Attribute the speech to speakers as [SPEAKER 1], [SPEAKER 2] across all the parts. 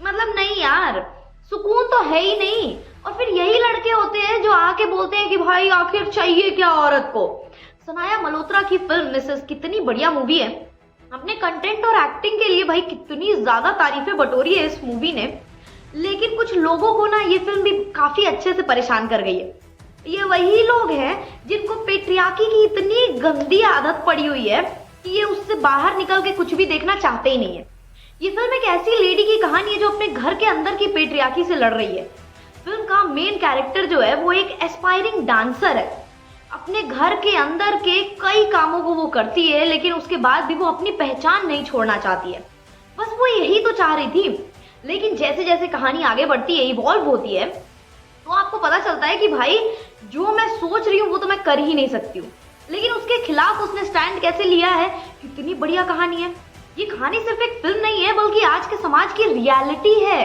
[SPEAKER 1] मतलब नहीं यार, सुकून तो है ही नहीं। और फिर यही लड़के होते हैं जो आके बोलते हैं कि भाई आखिर चाहिए क्या औरत को। सनाया मल्होत्रा की फिल्म मिसेस कितनी बढ़िया मूवी है। अपने कंटेंट और एक्टिंग के लिए भाई कितनी ज्यादा तारीफें बटोरी है इस मूवी ने। लेकिन कुछ लोगों को ना ये फिल्म भी काफी अच्छे से परेशान कर गई है। ये वही लोग हैं जिनको पेट्रियार्की की इतनी गंदी आदत पड़ी हुई है कि ये उससे बाहर निकल के कुछ भी देखना चाहते ही नहीं है। ये फिल्म एक ऐसी लेडी की कहानी है जो अपने घर के अंदर की पेट्रियार्की से लड़ रही है। फिल्म का मेन कैरेक्टर जो है वो एक एस्पायरिंग डांसर है। अपने घर के अंदर के कई कामों को वो करती है, लेकिन उसके बाद भी वो अपनी पहचान नहीं छोड़ना चाहती है। बस वो यही तो चाह रही थी। लेकिन जैसे जैसे कहानी आगे बढ़ती है, इवॉल्व होती है, तो आपको पता चलता है कि भाई जो मैं सोच रही हूँ वो तो मैं कर ही नहीं सकती हूँ। लेकिन उसके खिलाफ उसने स्टैंड कैसे लिया है, कितनी बढ़िया कहानी है। ये कहानी सिर्फ एक फिल्म नहीं है बल्कि आज के समाज की रियलिटी है।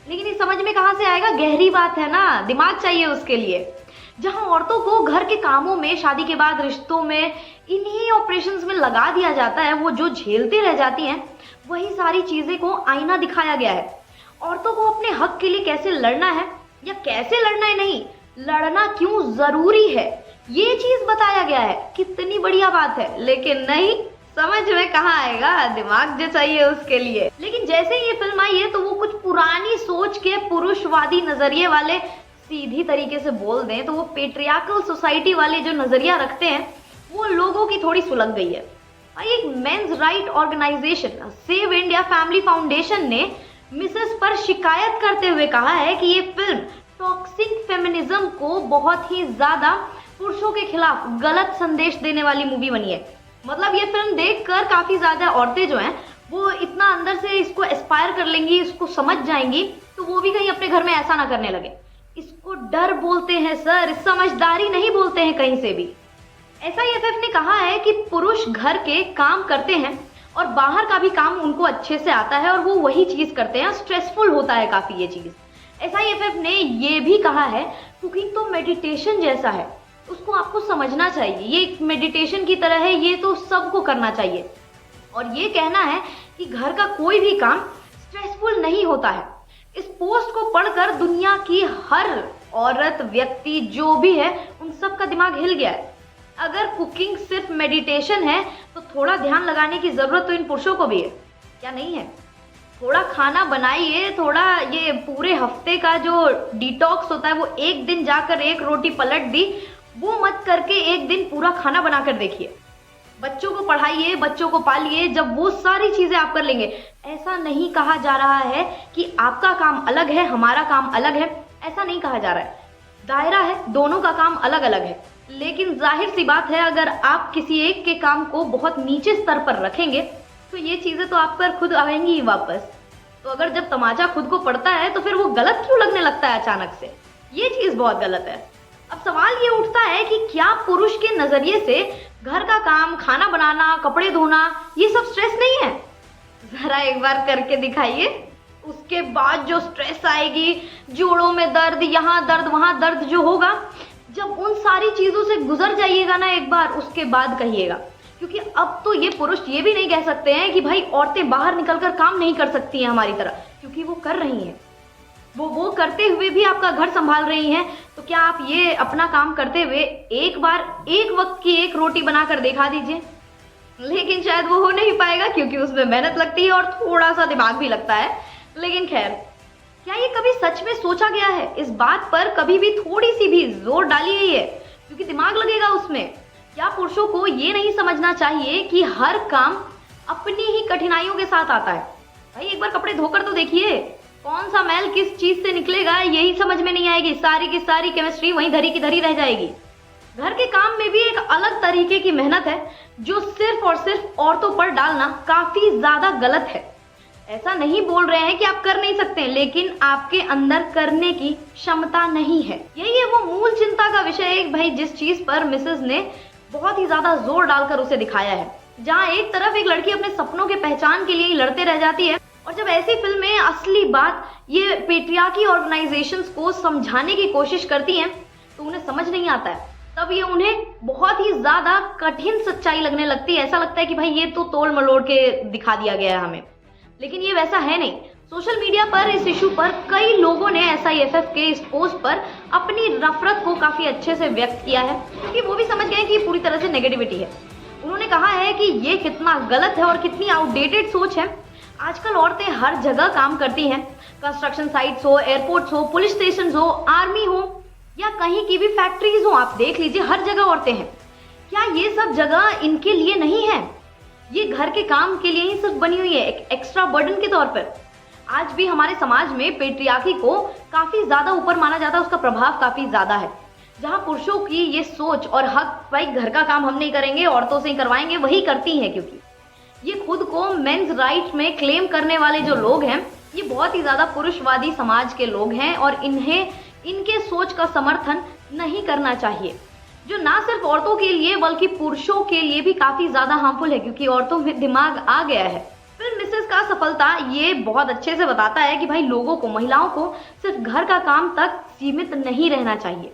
[SPEAKER 1] लेकिन ये समझ में कहाँ से आएगा, गहरी बात है ना, दिमाग चाहिए उसके लिए। जहां औरतों को घर के कामों में, शादी के बाद रिश्तों में, इन्हीं ऑपरेशंस में लगा दिया जाता है, वो जो झेलती रह जाती हैं, वही सारी चीजें को आईना दिखाया गया है। औरतों को अपने हक के लिए कैसे लड़ना है, या कैसे लड़ना है नहीं, लड़ना क्यों जरूरी है, ये चीज बताया गया है। कितनी बढ़िया बात है। लेकिन नहीं, समझ में कहाँ आएगा, दिमाग जो चाहिए उसके लिए। लेकिन जैसे ये फिल्म आई है तो वो कुछ पुरानी सोच के पुरुषवादी नजरिए वाले सीधी तरीके से बोल दें तो वो पेट्रियार्कल सोसाइटी वाले जो नजरिया रखते हैं वो लोगों की थोड़ी सुलग गई है। भाई एक men's right organisation save India family foundation ने मिसेस पर शिकायत करते हुए कहा है कि ये फिल्म टॉक्सिक फेमिनिज्म को बहुत ही ज्यादा पुरुषों के खिलाफ गलत संदेश देने वाली मूवी बनी है। मतलब ये फिल्म देखकर काफी ज्यादा औरतें जो हैं वो इतना अंदर से इसको एस्पायर कर लेंगी, इसको समझ जाएंगी, तो वो भी कहीं अपने घर में ऐसा ना करने लगे। इसको डर बोलते हैं सर, समझदारी नहीं बोलते हैं कहीं से भी। SIFF ने कहा है कि पुरुष घर के काम करते हैं और बाहर का भी काम उनको अच्छे से आता है और वो वही चीज करते हैं। स्ट्रेसफुल होता है काफी ये चीज। SIFF ने ये भी कहा है कुकिंग तो मेडिटेशन जैसा है, उसको आपको समझना चाहिए, ये एक मेडिटेशन की तरह है, ये तो सबको करना चाहिए। और ये कहना है कि घर का कोई भी काम स्ट्रेसफुल नहीं होता है। इस पोस्ट को पढ़कर दुनिया की हर औरत, व्यक्ति जो भी है, उन सब का दिमाग हिल गया है। अगर कुकिंग सिर्फ मेडिटेशन है तो थोड़ा ध्यान लगाने की जरूरत तो इन पुरुषों को भी है, क्या नहीं है? थोड़ा खाना बनाइए, थोड़ा ये पूरे हफ्ते का जो डिटॉक्स होता है वो एक दिन जाकर एक रोटी पलट दी, वो मत करके एक दिन पूरा खाना बनाकर देखिए। बच्चों को पढ़ाइए, बच्चों को पालिए, जब वो सारी चीजें आप कर लेंगे। ऐसा नहीं कहा जा रहा है कि आपका काम अलग है, हमारा काम अलग है, ऐसा नहीं कहा जा रहा है। दायरा है, दोनों का काम अलग अलग है। लेकिन जाहिर सी बात है अगर आप किसी एक के काम को बहुत नीचे स्तर पर रखेंगे तो ये चीजें तो आप पर खुद आएंगी ही वापस। तो अगर जब तमाचा खुद को पड़ता है तो फिर वो गलत क्यों लगने लगता है अचानक से, ये चीज बहुत गलत है। अब सवाल ये उठता है कि क्या पुरुष के नजरिए से घर का काम, खाना बनाना, कपड़े धोना, ये सब स्ट्रेस नहीं है? जरा एक बार करके दिखाइए, उसके बाद जो स्ट्रेस आएगी, जोड़ों में दर्द, यहाँ दर्द, वहां दर्द जो होगा, जब उन सारी चीजों से गुजर जाइएगा ना एक बार, उसके बाद कहिएगा। क्योंकि अब तो ये पुरुष ये भी नहीं कह सकते हैं कि भाई औरतें बाहर निकलकर काम नहीं कर सकती हैं हमारी तरह, क्योंकि वो कर रही हैं। वो करते हुए भी आपका घर संभाल रही हैं। तो क्या आप ये अपना काम करते हुए एक बार एक वक्त की एक रोटी बनाकर दिखा दीजिए। लेकिन शायद वो हो नहीं पाएगा क्योंकि उसमें मेहनत लगती है और थोड़ा सा दिमाग भी लगता है। लेकिन खैर, क्या ये कभी सच में सोचा गया है? इस बात पर कभी भी थोड़ी सी भी जोर डाली गई है? क्योंकि दिमाग लगेगा उसमें। क्या पुरुषों को ये नहीं समझना चाहिए कि हर काम अपनी ही कठिनाइयों के साथ आता है? भाई एक बार कपड़े धोकर तो देखिए, कौन सा मैल किस चीज से निकलेगा यही समझ में नहीं आएगी, सारी की सारी केमिस्ट्री वहीं धरी की धरी रह जाएगी। घर के काम में भी एक अलग तरीके की मेहनत है जो सिर्फ और सिर्फ औरतों पर डालना काफी ज्यादा गलत है। ऐसा नहीं बोल रहे हैं कि आप कर नहीं सकते, लेकिन आपके अंदर करने की क्षमता नहीं है। यही है वो मूल चिंता का विषय है भाई, जिस चीज पर मिसेस ने बहुत ही ज्यादा जोर डालकर उसे दिखाया है। जहाँ एक तरफ एक लड़की अपने सपनों के पहचान के लिए ही लड़ते रह जाती है, और जब ऐसी फिल्में असली बात ये पेट्रियार्की ऑर्गेनाइजेशंस को समझाने की कोशिश करती हैं तो उन्हें समझ नहीं आता है। तब ये उन्हें बहुत ही ज्यादा कठिन सच्चाई लगने लगती है। ऐसा लगता है कि भाई ये तो तोड़ मरोड़ के दिखा दिया गया है हमें, लेकिन ये वैसा है नहीं। सोशल मीडिया पर इस इशू पर कई लोगों ने SIFF के इस पोस्ट पर अपनी नफरत को काफी अच्छे से व्यक्त किया है, क्योंकि वो भी समझ गए हैं कि ये पूरी तरह से नेगेटिविटी है। उन्होंने कहा है कि ये कितना गलत है और कितनी आउटडेटेड सोच है। आजकल औरतें हर जगह काम करती हैं, कंस्ट्रक्शन साइट्स हो, एयरपोर्ट्स हो, पुलिस स्टेशन हो, आर्मी हो या कहीं की भी फैक्ट्रीज हो, आप देख लीजिए हर जगह औरतें हैं। क्या ये सब जगह इनके लिए नहीं है? ये घर के काम के लिए ही सिर्फ बनी हुई है, एक एक्स्ट्रा बर्डन के तौर पर। आज भी हमारे समाज में पेट्रियार्की को काफी ज्यादा ऊपर माना जाता है, उसका प्रभाव काफी ज्यादा है। जहां पुरुषों की ये सोच और हक, भाई घर का काम हम नहीं करेंगे, औरतों से ही करवाएंगे, वही करती हैं, क्योंकि ये खुद को मेंस राइट में क्लेम करने वाले जो लोग हैं, ये बहुत ही ज्यादा पुरुषवादी समाज के लोग हैं और इन्हें इनके सोच का समर्थन नहीं करना चाहिए, जो ना सिर्फ औरतों के लिए बल्कि पुरुषों के लिए भी काफी ज्यादा हार्मफुल है, क्योंकि औरतों में दिमाग आ गया है। फिल्म मिसेस का सफलता ये बहुत अच्छे से बताता है कि भाई लोगों को, महिलाओं को सिर्फ घर का काम तक सीमित नहीं रहना चाहिए,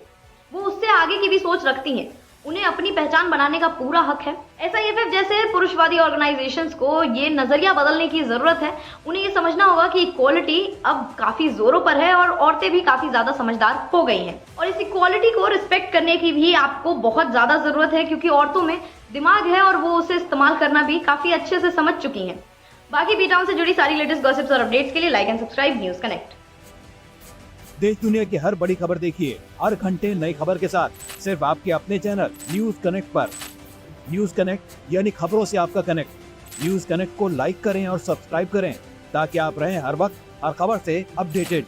[SPEAKER 1] वो उससे आगे की भी सोच रखती हैं, उन्हें अपनी पहचान बनाने का पूरा हक है। SIFF जैसे पुरुषवादी ऑर्गेनाइजेशंस को ये नजरिया बदलने की जरूरत है। उन्हें ये समझना होगा कि इक्वालिटी अब काफी जोरों पर है और औरतें भी काफी ज्यादा समझदार हो गई हैं, और इस इक्वालिटी को रिस्पेक्ट करने की भी आपको बहुत ज्यादा जरूरत है, क्योंकि औरतों में दिमाग है और वो उसे इस्तेमाल करना भी काफी अच्छे से समझ चुकी हैं। बाकी बीटाउन से जुड़ी सारी लेटेस्ट गॉसिप्स और अपडेट्स के लिए like and subscribe news connect.
[SPEAKER 2] देश दुनिया की हर बड़ी खबर देखिए हर घंटे नई खबर के साथ सिर्फ आपके अपने चैनल न्यूज कनेक्ट पर। न्यूज कनेक्ट यानी खबरों से आपका कनेक्ट। न्यूज कनेक्ट को लाइक करें और सब्सक्राइब करें ताकि आप रहें हर वक्त हर खबर से अपडेटेड।